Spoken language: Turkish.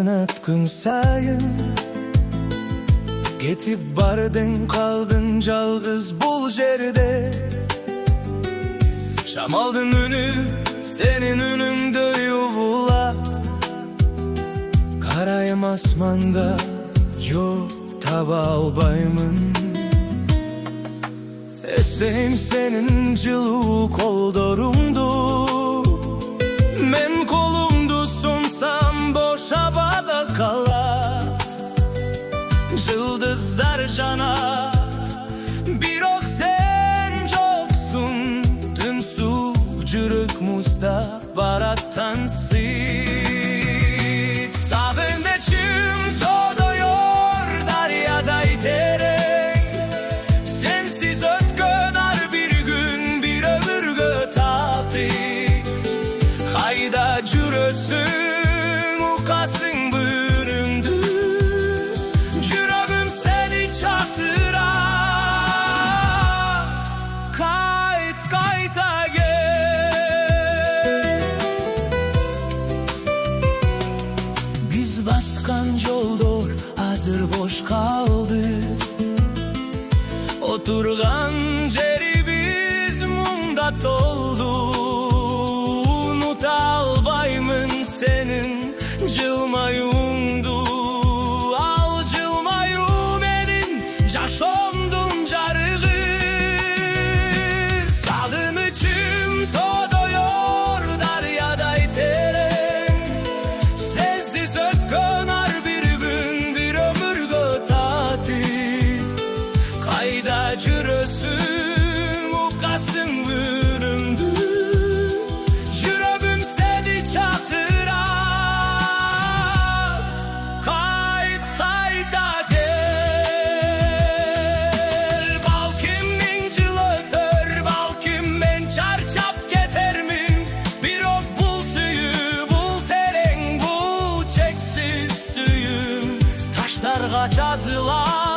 Yaşadın ötkün sayın, Getip bardın kaldın calgız bul jerde. Şamaldın önü, senin önünde yuvulat. Karayım asmanda, yok taba albayımın. Esteyim senin cıluu koldorumdu. Men kolumdu sunsam boş havada kalat. Yıldızlar canat, bir ok sen çoksun. Tüm su cürük musta barattan sit. Savende çüm todo yor daryada iterek. Sensiz ötkönar bir gün bir ömür tapit. Hayda cürösün ukasın büründü. Cüröbüm seni çatıra. Kayta gel. Biz baskan yoldur hazır boş kaldı. Oturgan jeri biz mumda doldu. Unuta albayımın senin cılmayundu. Al cılmayu benim yaşondun carığı. Salım içim todoyor daryada iterek. Sensiz ötkönar bir gün bir ömür tatil. Kayda cürösüm ukasın büründü. Jüröbüm seni çatıra. Kayta gel. Balkim min cılötör, balkim men çarçap getermin. Bir ok bul suyu, bul tereng, bul çeksiz suyu. Taşlarga çazılar